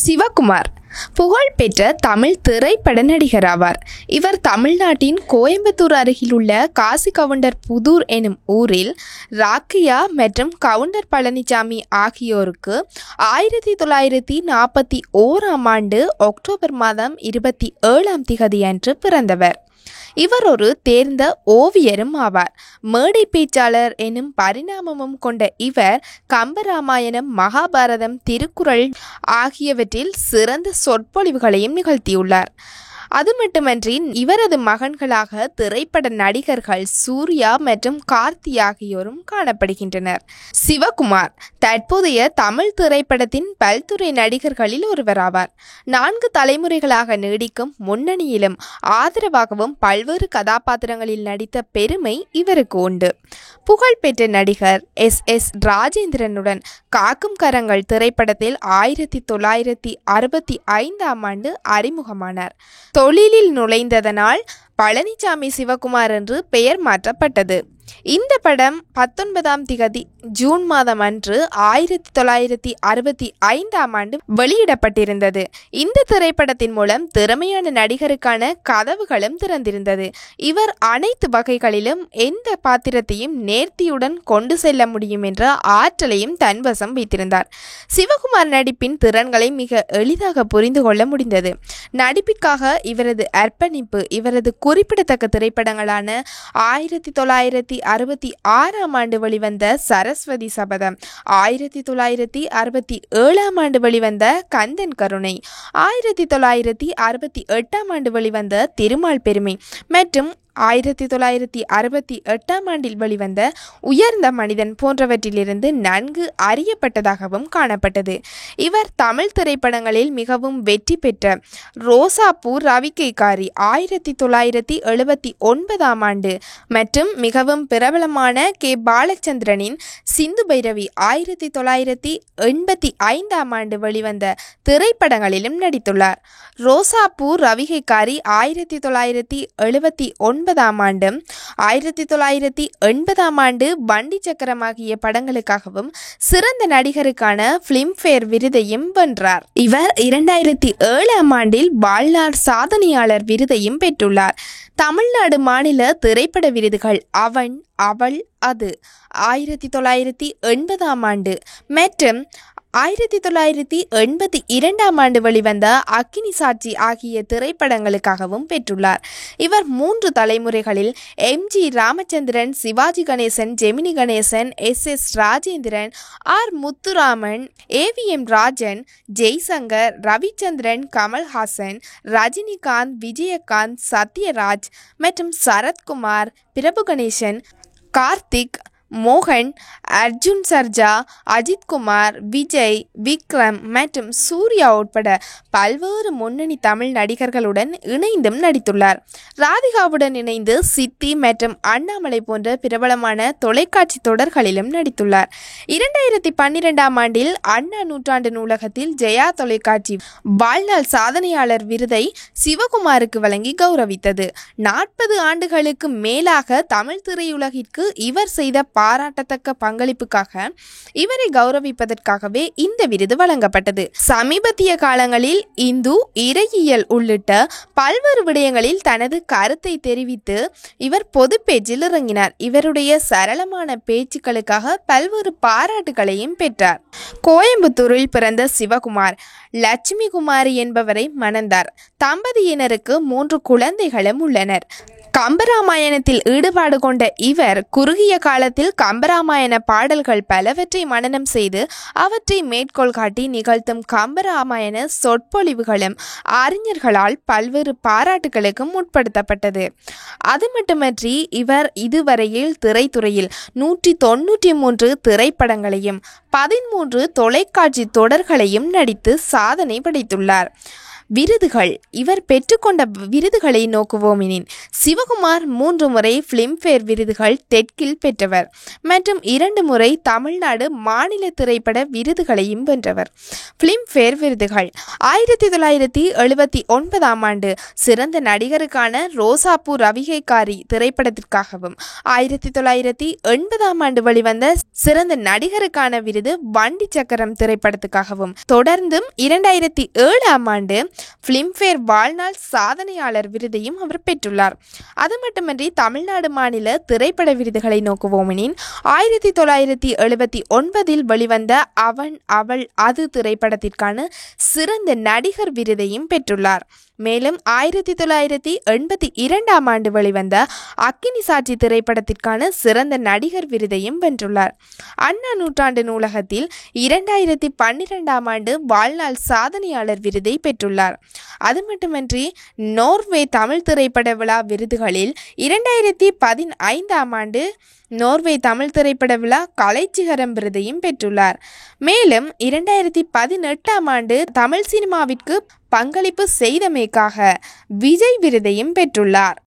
சிவகுமார் புகழ்பெற்ற தமிழ் திரைப்பட நடிகர் ஆவார். இவர் தமிழ்நாட்டின் கோயம்புத்தூர் அருகில் உள்ள காசிகவுண்டர் புதூர் எனும் ஊரில் ராக்கையா மற்றும் கவுண்டர் பழனிசாமி ஆகியோருக்கு 1941 ஆண்டு அக்டோபர் மாதம் 27 அன்று பிறந்தவர். இவர் ஒரு தேர்ந்த ஓவியரும் ஆவார். மேடை பேச்சாளர் எனும் பரிணாமமும் கொண்ட இவர் கம்பராமாயணம், மகாபாரதம், திருக்குறள் ஆகியவற்றில் சிறந்த சொற்பொழிவுகளையும் நிகழ்த்தியுள்ளார். அது மட்டுமன்றி இவரது மகன்களாக திரைப்பட நடிகர்கள் சூர்யா மற்றும் கார்த்தி ஆகியோரும் காணப்படுகின்றனர். சிவகுமார் தற்போதைய தமிழ் திரைப்படத்தின் பல்துறை நடிகர்களில் ஒருவராவார். 4 தலைமுறைகளாக நீடிக்கும் முன்னணியிலும் ஆதரவாகவும் பல்வேறு கதாபாத்திரங்களில் நடித்த பெருமை இவருக்கு உண்டு. புகழ்பெற்ற நடிகர் S.S. ராஜேந்திரனுடன் காக்கும் கரங்கள் திரைப்படத்தில் 1965 ஆண்டு அறிமுகமானார். தொழிலில் நுழைந்ததனால் பழனிசாமி சிவகுமார் என்று பெயர் மாற்றப்பட்டது. இந்த படம் 19 ஜூன் மாதம் அன்று 1965 ஆண்டு வெளியிடப்பட்டிருந்தது. இந்த திரைப்படத்தின் மூலம் திறமையான நடிகருக்கான கதவுகளும் திறந்திருந்தது. இவர் அனைத்து வகைகளிலும் எந்த பாத்திரத்தையும் நேர்த்தியுடன் கொண்டு செல்ல முடியும் என்ற ஆற்றலையும் தன்வசம் வைத்திருந்தார். சிவகுமார் நடிப்பின் திறன்களை மிக எளிதாக புரிந்து கொள்ள முடிந்தது. நடிப்பிற்காக இவரது அர்ப்பணிப்பு இவரது குறிப்பிடத்தக்க திரைப்படங்களான 1966 ஆண்டு வெளிவந்த சரஸ்வதி சபதம், 1967 ஆண்டு வெளிவந்த கந்தன் கருணை, 1968 ஆண்டு வெளிவந்த திருமால் பெருமை மற்றும் 1968 ஆண்டில் வெளிவந்த உயர்ந்த மனிதன் போன்றவற்றிலிருந்து நன்கு அறியப்பட்டதாகவும் காணப்பட்டது. இவர் தமிழ் திரைப்படங்களில் மிகவும் வெற்றி பெற்ற ரோசாப்பூ ரவிக்கைக்காரி 1979 ஆண்டு மற்றும் மிகவும் பிரபலமான கே. பாலச்சந்திரனின் சிந்து பைரவி 1985 ஆண்டு வெளிவந்த திரைப்படங்களிலும் நடித்துள்ளார். ரோசாப்பூ ரவிகைக்காரி 1979 ஆண்டு 1980 ஆண்டு வண்டி சக்கரம் ஆகிய படங்களுக்காகவும் சிறந்த நடிகருக்கான பிலிம்பேர் விருதையும் வென்றார். இவர் 2007 ஆண்டில் வாழ்நாள் சாதனையாளர் விருதையும் பெற்றுள்ளார். தமிழ்நாடு மாநில திரைப்பட விருதுகள் அவன், அவள், அது 1980 ஆண்டு மற்றும் 1982 ஆண்டு வெளிவந்த அக்கினி சாட்சி ஆகிய திரைப்படங்களுக்காகவும் பெற்றுள்ளார். இவர் 3 தலைமுறைகளில் M.G. Ramachandran, Sivaji Ganesan, Gemini Ganesan, S.S. Rajendran, R. Muthuraman, A.V.M. Rajan, Jaishankar, Ravichandran, Kamal Haasan, Rajinikanth, Vijayakanth, Sathyaraj மற்றும் சரத்குமார், பிரபு கணேசன், கார்த்திக், மோகன், அர்ஜுன் சர்ஜா, அஜித் குமார், விஜய், விக்ரம் மற்றும் சூர்யா உட்பட பல்வேறு முன்னணி தமிழ் நடிகர்களுடன் இணைந்தும் நடித்துள்ளார். ராதிகாவுடன் இணைந்து சித்தி மற்றும் அண்ணாமலை போன்ற பிரபலமான தொலைக்காட்சி தொடர்களிலும் நடித்துள்ளார். 2012 ஆண்டில் அண்ணா நூற்றாண்டு நூலகத்தில் ஜெயா தொலைக்காட்சி வாழ்நாள் சாதனையாளர் விருதை சிவகுமாருக்கு வழங்கி கௌரவித்தது. 40 ஆண்டுகளுக்கு மேலாக தமிழ் திரையுலகிற்கு இவர் செய்த பாராட்டத்தக்க பங்களிப்புக்காக இவரை கௌரவிப்பதற்காகவே இந்த விருது வழங்கப்பட்டது. சமீபத்திய காலங்களில் இந்து, இறையியல் உள்ளிட்ட பல்வேறு விடயங்களில் தனது கருத்தை தெரிவித்து இவர் பொது பேச்சில் இறங்கினார். இவருடைய சரளமான பேச்சுக்களுக்காக பல்வேறு பாராட்டுகளையும் பெற்றார். கோயம்புத்தூரில் பிறந்த சிவகுமார் லட்சுமி குமாரி என்பவரை மணந்தார். தம்பதியினருக்கு 3 குழந்தைகளும் உள்ளனர். கம்பராமாயணத்தில் ஈடுபாடு கொண்ட இவர் குறுகிய காலத்தில் கம்பராமாயண பாடல்கள் பலவற்றை மனனம் செய்து அவற்றை மேற்கோள் காட்டி நிகழ்த்தும் கம்பராமாயண சொற்பொழிவுகளும் அறிஞர்களால் பல்வேறு பாராட்டுகளுக்கும் உட்படுத்தப்பட்டது. அது மட்டுமன்றி இவர் இதுவரையில் திரைத்துறையில் 193 திரைப்படங்களையும் 13 தொலைக்காட்சி தொடர்களையும் நடித்து சாதனை படைத்துள்ளார். விருதுகள். இவர் பெற்றுக்கொண்ட விருதுகளை நோக்குவோமெனின், சிவகுமார் 3 முறை பிலிம்பேர் விருதுகள் தெற்கில் பெற்றவர் மற்றும் 2 முறை தமிழ்நாடு மாநில திரைப்பட விருதுகளையும் வென்றவர். பிலிம்பேர் விருதுகள்: 1979 ஆண்டு சிறந்த நடிகருக்கான ரோசாப்பூ ரவிகைக்காரி திரைப்படத்திற்காகவும், 1980 ஆண்டு வெளிவந்த சிறந்த நடிகருக்கான விருது வண்டி சக்கரம் திரைப்படத்துக்காகவும், தொடர்ந்தும் 2007 ஆண்டு பிலிம்பேர் வாழ்நாள் சாதனையாளர் விருதையும் அவர் பெற்றுள்ளார். அது மட்டுமின்றி தமிழ்நாடு மாநில திரைப்பட விருதுகளை நோக்குவோமெனின், 1979 வெளிவந்த அவன் அவள் அது திரைப்படத்திற்கான சிறந்த நடிகர் விருதையும் பெற்றுள்ளார். மேலும் 1982 ஆண்டு வெளிவந்த அக்கினி சாட்சி திரைப்படத்திற்கான சிறந்த நடிகர் விருதையும் வென்றுள்ளார். அண்ணா நூற்றாண்டு நூலகத்தில் 2012 ஆண்டு வாழ்நாள் சாதனையாளர் விருதை பெற்றுள்ளார். அது மட்டுமின்றி நோர்வே தமிழ் திரைப்பட விழா விருதுகளில் 2015 ஆண்டு நோர்வே தமிழ் திரைப்பட விழா கலைச்சிகரம் விருதையும் பெற்றுள்ளார். மேலும் 2018 ஆண்டு தமிழ் சினிமாவிற்கு பங்களிப்பு செய்தமைக்காக விஜய் விருதையும் பெற்றுள்ளார்.